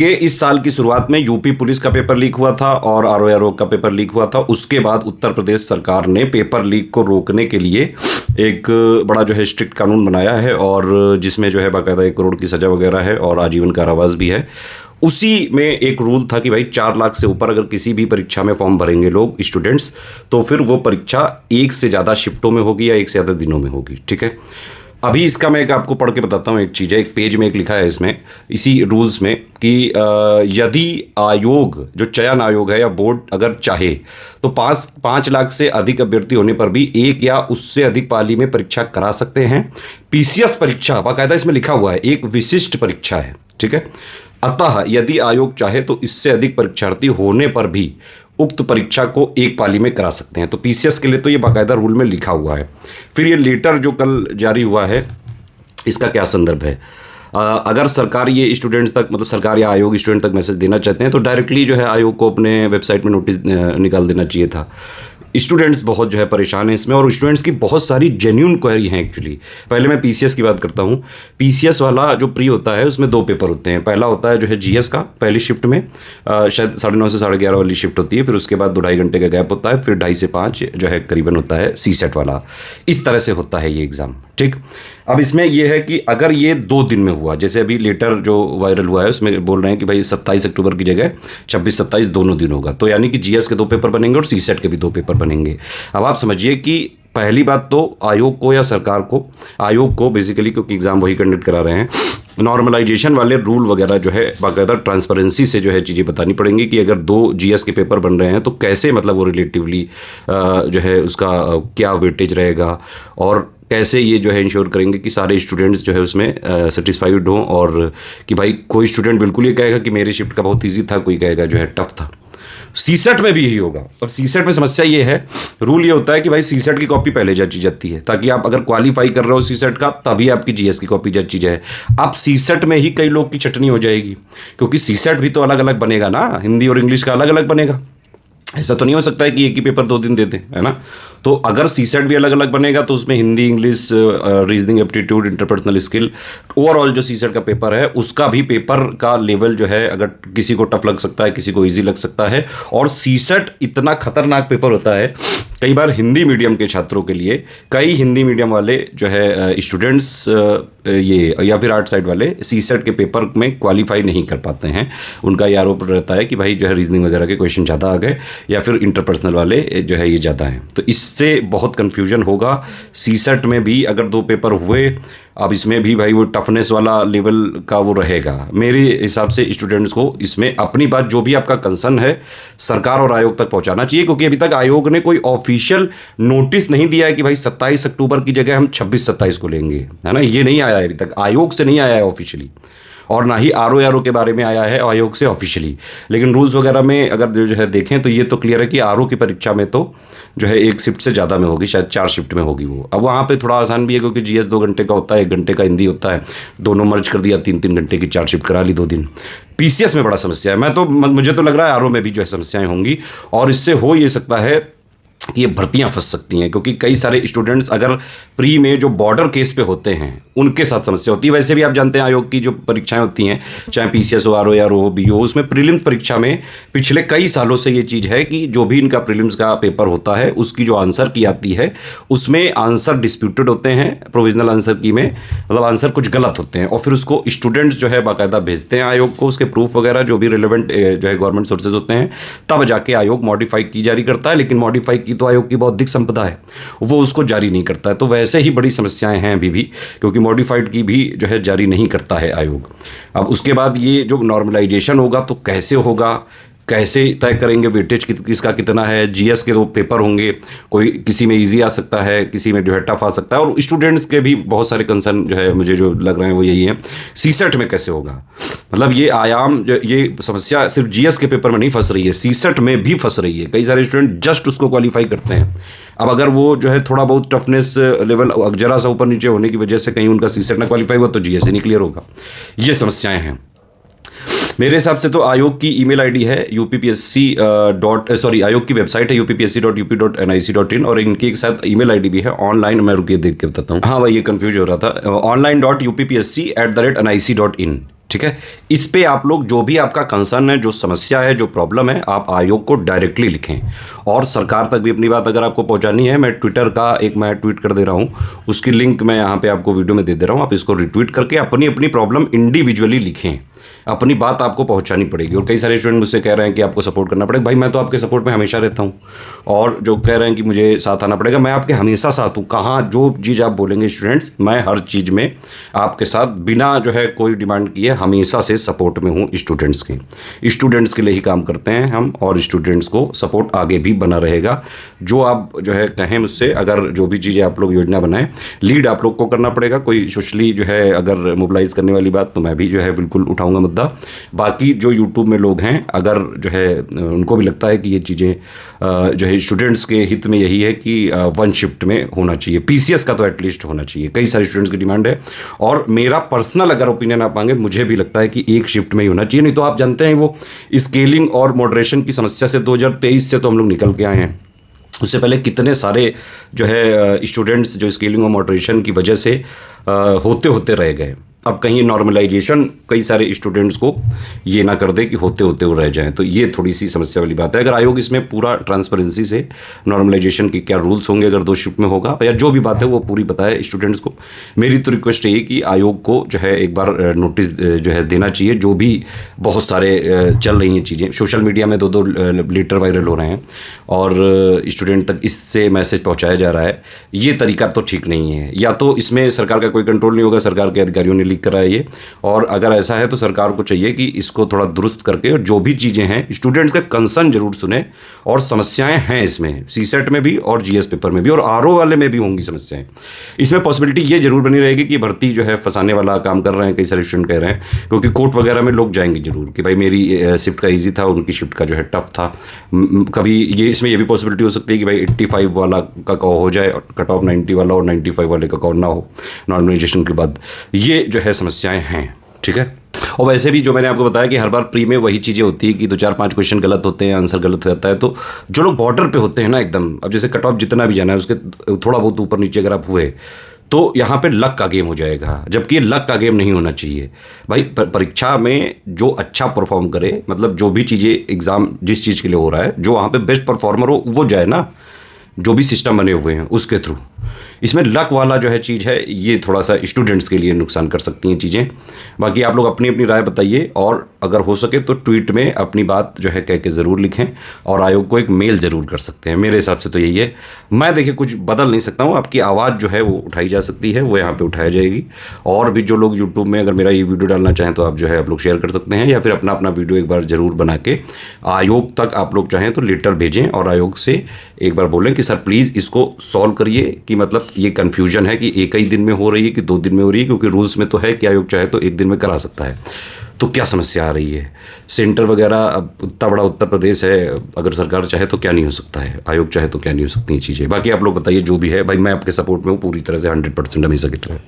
कि इस साल की शुरुआत में यूपी पुलिस का पेपर लीक हुआ था और आरओ का पेपर लीक हुआ था। उसके बाद उत्तर प्रदेश सरकार ने पेपर लीक को रोकने के लिए एक बड़ा जो है स्ट्रिक्ट कानून बनाया है और जिसमें जो है बाकायदा 1 करोड़ की सज़ा वगैरह है और आजीवन कारावास भी है। उसी में एक रूल था कि भाई 4 लाख से ऊपर अगर किसी भी परीक्षा में फॉर्म भरेंगे लोग स्टूडेंट्स, तो फिर वो परीक्षा एक से ज़्यादा शिफ्टों में होगी या एक से ज़्यादा दिनों में होगी। ठीक है, अभी इसका मैं एक आपको पढ़ के बताता हूँ। एक चीज़ है, एक पेज में एक लिखा है इसमें, इसी रूल्स में कि यदि आयोग, जो चयन आयोग है या बोर्ड अगर चाहे तो 5 लाख से अधिक अभ्यर्थी होने पर भी एक या उससे अधिक पाली में परीक्षा करा सकते हैं। पीसीएस परीक्षा बाकायदा इसमें लिखा हुआ है, एक विशिष्ट परीक्षा है। ठीक है, अतः यदि आयोग चाहे तो इससे अधिक परीक्षार्थी होने पर भी उक्त परीक्षा को एक पाली में करा सकते हैं। तो पीसीएस के लिए तो ये बाकायदा रूल में लिखा हुआ है। फिर ये लेटर जो कल जारी हुआ है, इसका क्या संदर्भ है? अगर सरकार ये स्टूडेंट्स तक, मतलब सरकार या आयोग स्टूडेंट तक मैसेज देना चाहते हैं तो डायरेक्टली जो है आयोग को अपने वेबसाइट में नोटिस निकाल देना चाहिए था। स्टूडेंट्स बहुत जो है परेशान हैं इसमें और स्टूडेंट्स की बहुत सारी जेन्युइन क्वेरी हैं एक्चुअली। पहले मैं पीसीएस की बात करता हूँ। पीसीएस वाला जो प्री होता है उसमें 2 पेपर होते हैं। पहला होता है जो है जीएस का, पहली शिफ्ट में शायद 9:30 से 11:30 वाली शिफ्ट होती है। फिर उसके बाद 2-2.5 घंटे का गैप होता है। फिर 2:30 से 5 जो है करीबन होता है सीसेट वाला। इस तरह से होता है ये एग्ज़ाम। ठीक, अब इसमें यह है कि अगर ये 2 दिन में हुआ, जैसे अभी लेटर जो वायरल हुआ है उसमें बोल रहे हैं कि भाई 27 अक्टूबर की जगह 26-27 दोनों दिन होगा, तो यानी कि जीएस के 2 पेपर बनेंगे और सीसेट के भी 2 पेपर बनेंगे। अब आप समझिए कि पहली बात तो आयोग को या सरकार को, आयोग को बेसिकली, क्योंकि एग्ज़ाम वही कंडक्ट करा रहे हैं, नॉर्मलाइजेशन वाले रूल वगैरह जो है बाकायदा ट्रांसपेरेंसी से जो है चीज़ें बतानी पड़ेंगी कि अगर 2 जीएस के पेपर बन रहे हैं तो कैसे, मतलब वो रिलेटिवली जो है उसका क्या वेटेज रहेगा और कैसे ये जो है इंश्योर करेंगे कि सारे स्टूडेंट्स जो है उसमें सेटिस्फाइड हों और कि भाई कोई स्टूडेंट बिल्कुल ये कहेगा कि मेरी शिफ्ट का बहुत ईजी था, कोई कहेगा जो है टफ था। सीसेट में भी यही होगा। और सीसेट में समस्या ये है, रूल ये होता है कि भाई सीसेट की कॉपी पहले जांची जाती है ताकि आप अगर क्वालिफाई कर रहे हो सीसेट का तभी आपकी जीएस की कॉपी जांची जाए। अब सीसेट में ही कई लोग की चटनी हो जाएगी क्योंकि सीसेट भी तो अलग अलग बनेगा ना, हिंदी और इंग्लिश का अलग अलग बनेगा। ऐसा तो नहीं हो सकता है कि एक ही पेपर 2 दिन दे दें, है ना। तो अगर सीसेट भी अलग अलग बनेगा तो उसमें Hindi, English, reasoning aptitude, interpersonal skill, overall जो सीसेट का पेपर है उसका भी पेपर का लेवल जो है अगर किसी को टफ लग सकता है, किसी को इजी लग सकता है। और सीसेट इतना खतरनाक पेपर होता है, कई बार हिंदी मीडियम के छात्रों के लिए, कई हिंदी मीडियम वाले जो है स्टूडेंट्स ये या फिर आर्ट साइड वाले सीसेट के पेपर में क्वालिफाई नहीं कर पाते हैं। उनका ये आरोप रहता है कि भाई जो है रीजनिंग वगैरह के क्वेश्चन ज़्यादा आ गए या फिर इंटरपर्सनल वाले जो है ये ज़्यादा हैं, तो इससे बहुत कन्फ्यूजन होगा। सीसेट में भी अगर 2 पेपर हुए, अब इसमें भी भाई वो टफनेस वाला लेवल का वो रहेगा। मेरे हिसाब से स्टूडेंट्स को इसमें अपनी बात, जो भी आपका कंसर्न है, सरकार और आयोग तक पहुंचाना चाहिए क्योंकि अभी तक आयोग ने कोई ऑफिशियल नोटिस नहीं दिया है कि भाई 27 अक्टूबर की जगह हम 26-27 को लेंगे, है ना। ये नहीं आया है अभी तक, आयोग से नहीं आया है ऑफिशियली, और ना ही आरओ के बारे में आया है आयोग से ऑफिशियली। लेकिन रूल्स वगैरह में अगर जो है देखें तो ये तो क्लियर है कि आरओ की परीक्षा में तो जो है 1 शिफ्ट से ज़्यादा में होगी, शायद 4 शिफ्ट में होगी वो। अब वहाँ पे थोड़ा आसान भी है क्योंकि जीएस 2 घंटे का होता है, 1 घंटे का हिंदी होता है, दोनों मर्ज कर दिया, 3-3 घंटे की 4 शिफ्ट करा ली 2 दिन। पीसीएस में बड़ा समस्या है। मुझे तो लग रहा है आरओ में भी जो है समस्याएँ होंगी और इससे हो ये सकता है कि ये भर्तियां फंस सकती हैं क्योंकि कई सारे स्टूडेंट्स अगर प्री में जो बॉर्डर केस पे होते हैं उनके साथ समस्या होती है। वैसे भी आप जानते हैं आयोग की जो परीक्षाएं होती हैं, चाहे पीसीएस हो, आरओ या रो बी हो, उसमें प्रीलिम्स परीक्षा में पिछले कई सालों से ये चीज़ है कि जो भी इनका प्रीलिम्स का पेपर होता है उसकी जो आंसर की आती है उसमें आंसर डिस्प्यूटेड होते हैं। प्रोविजनल आंसर की में मतलब आंसर कुछ गलत होते हैं और फिर उसको स्टूडेंट्स जो है बाकायदा भेजते हैं आयोग को, उसके प्रूफ वगैरह जो भी रिलेवेंट जो है गवर्नमेंट सोर्सेज होते हैं, तब जाके आयोग मॉडिफाई की जारी करता है। लेकिन मॉडिफाई की तो आयोग की बौद्धिक संपदा है, वो उसको जारी नहीं करता है। तो वैसे ही बड़ी समस्याएं हैं अभी भी क्योंकि मॉडिफाइड की भी जो है जारी नहीं करता है आयोग। अब उसके बाद ये जो नॉर्मलाइजेशन होगा तो कैसे होगा, कैसे तय करेंगे वेटेज किसका कितना है। जीएस के 2 पेपर होंगे, कोई किसी में इजी आ सकता है, किसी में जो है टफ आ सकता है। और स्टूडेंट्स के भी बहुत सारे कंसर्न जो है मुझे जो लग रहे हैं वो यही है, सीसेट में कैसे होगा। मतलब ये आयाम, ये समस्या सिर्फ जीएस के पेपर में नहीं फंस रही है, सीसेट में भी फंस रही है। कई सारे स्टूडेंट जस्ट उसको क्वालिफाई करते हैं। अब अगर वो जो है थोड़ा बहुत टफनेस लेवल जरा सा ऊपर नीचे होने की वजह से कहीं उनका सीसेट ना क्वालिफाई हुआ तो जीएस ही नहीं क्लियर होगा। ये समस्याएं हैं। मेरे हिसाब से तो आयोग की ईमेल आईडी है आयोग की वेबसाइट है uppsc.up.nic.in और इनकी एक साथ ईमेल आईडी भी है ऑनलाइन। मैं रुकिए देख के बताता हूँ। हाँ भाई, ये कंफ्यूज हो रहा था। online.uppsc@nic.in ठीक है। इस पे आप लोग जो भी आपका कंसर्न है, जो समस्या है, जो प्रॉब्लम है, आप आयोग को डायरेक्टली लिखें। और सरकार तक भी अपनी बात अगर आपको पहुंचानी है, मैं ट्विटर का एक मैं ट्वीट कर दे रहा हूं, उसकी लिंक मैं यहाँ पे आपको वीडियो में दे दे रहा हूं। आप इसको रिट्वीट करके अपनी अपनी प्रॉब्लम इंडिविजुअली लिखें, अपनी बात आपको पहुंचानी पड़ेगी। और कई सारे स्टूडेंट मुझसे कह रहे हैं कि आपको सपोर्ट करना पड़ेगा। भाई मैं तो आपके सपोर्ट में हमेशा रहता हूं। और जो कह रहे हैं कि मुझे साथ आना पड़ेगा, मैं आपके हमेशा साथ हूं। कहाँ जो चीज़ आप बोलेंगे स्टूडेंट्स, मैं हर चीज़ में आपके साथ बिना जो है कोई डिमांड किए हमेशा से सपोर्ट में हूँ। स्टूडेंट्स के लिए ही काम करते हैं हम, और स्टूडेंट्स को सपोर्ट आगे भी बना रहेगा। जो आप जो है कहें मुझसे, अगर जो भी चीज़ें आप लोग योजना बनाएं, लीड आप लोग को करना पड़ेगा। कोई सोशली जो है अगर मोबिलाइज करने वाली बात, तो मैं भी जो है बिल्कुल उठाऊंगा मुद्दा। बाकी जो यूट्यूब में लोग हैं, अगर जो है उनको भी लगता है कि ये चीज़ें जो है स्टूडेंट्स के हित में यही है कि 1 शिफ्ट में होना चाहिए, पीसीएस का तो एटलीस्ट होना चाहिए। कई सारे स्टूडेंट्स की डिमांड है, और मेरा पर्सनल अगर ओपिनियन आप मांगे, मुझे भी लगता है कि 1 शिफ्ट में ही होना चाहिए। नहीं तो आप जानते हैं वो स्केलिंग और मॉडरेशन की समस्या से 2023 से तो हम लोग निकल के आए हैं। उससे पहले कितने सारे जो है स्टूडेंट्स जो स्केलिंग और मॉडरेशन की वजह से होते होते रह गए। अब कहीं नॉर्मलाइजेशन कई सारे स्टूडेंट्स को ये ना कर दे कि होते होते वो रह जाएं, तो ये थोड़ी सी समस्या वाली बात है। अगर आयोग इसमें पूरा ट्रांसपेरेंसी से नॉर्मलाइजेशन के क्या रूल्स होंगे अगर 2 शिफ्ट में होगा, या जो भी बात है वो पूरी बताए स्टूडेंट्स को। मेरी तो रिक्वेस्ट है कि आयोग को जो है एक बार नोटिस जो है देना चाहिए। जो भी बहुत सारे चल रही हैं चीज़ें, सोशल मीडिया में 2-2 लीटर वायरल हो रहे हैं और स्टूडेंट तक इससे मैसेज पहुँचाया जा रहा है, ये तरीका तो ठीक नहीं है। या तो इसमें सरकार का कोई कंट्रोल नहीं होगा, सरकार के अधिकारियों ने लीक करा है ये, और अगर ऐसा है तो सरकार को चाहिए कि इसको थोड़ा दुरुस्त करके, और जो भी चीज़ें हैं स्टूडेंट्स का कंसर्न जरूर सुने। और समस्याएं हैं इसमें, सीसेट में भी और जीएस पेपर में भी, और आरओ वाले में भी होंगी समस्याएं। इसमें पॉसिबिलिटी ये जरूर बनी रहेगी कि भर्ती जो है फंसाने वाला काम कर रहे हैं कई सारे स्टूडेंट कह रहे हैं, क्योंकि कोर्ट वगैरह में लोग जाएंगे जरूर कि भाई मेरी शिफ्ट का ईजी था, उनकी शिफ्ट का जो है टफ था। कभी ये इसमें ये भी पॉसिबिलिटी हो सकती है कि भाई 85 वाला का कॉ हो जाए, कट ऑफ 90 वाला, और 95 वाले का कॉ ना हो नॉर्मलाइजेशन के बाद। ये जो है समस्याएं हैं, ठीक है। और वैसे भी जो मैंने आपको बताया कि हर बार प्री में वही चीज़ें होती है कि 2-4-5 क्वेश्चन गलत होते हैं, आंसर गलत हो जाता है। तो जो लोग बॉर्डर पे होते हैं ना एकदम, अब जैसे कट ऑफ जितना भी जाना है उसके थोड़ा बहुत ऊपर नीचे अगर आप हुए, तो यहाँ पे लक का गेम हो जाएगा, जबकि ये लक का गेम नहीं होना चाहिए भाई। परीक्षा में जो अच्छा परफॉर्म करे, मतलब जो भी चीज़ें एग्ज़ाम जिस चीज़ के लिए हो रहा है, जो वहाँ पे बेस्ट परफॉर्मर हो वो जाए ना, जो भी सिस्टम बने हुए हैं उसके थ्रू। इसमें लक वाला जो है चीज़ है, ये थोड़ा सा स्टूडेंट्स के लिए नुकसान कर सकती हैं चीज़ें। बाकी आप लोग अपनी अपनी राय बताइए, और अगर हो सके तो ट्वीट में अपनी बात जो है कह के ज़रूर लिखें, और आयोग को एक मेल ज़रूर कर सकते हैं। मेरे हिसाब से तो यही है। मैं देखिए कुछ बदल नहीं सकता हूँ, आपकी आवाज़ जो है वो उठाई जा सकती है, वो यहाँ पर उठाई जाएगी। और भी जो लोग यूट्यूब में अगर मेरा ये वीडियो डालना चाहें तो आप जो है आप लोग शेयर कर सकते हैं, या फिर अपना अपना वीडियो एक बार ज़रूर बना के आयोग तक आप लोग चाहें तो लेटर भेजें, और आयोग से एक बार बोलें कि सर प्लीज़ इसको सॉल्व करिए, कि मतलब ये कन्फ्यूजन है कि एक ही दिन में हो रही है कि 2 दिन में हो रही है, क्योंकि रूल्स में तो है कि आयोग चाहे तो 1 दिन में करा सकता है। तो क्या समस्या आ रही है? सेंटर वगैरह, अब इतना बड़ा उत्तर प्रदेश है, अगर सरकार चाहे तो क्या नहीं हो सकता है, आयोग चाहे तो क्या नहीं हो सकती चीज़ें। बाकी आप लोग बताइए जो भी है भाई, मैं आपके सपोर्ट में हूँ पूरी तरह से, 100% हमेशा की तरह।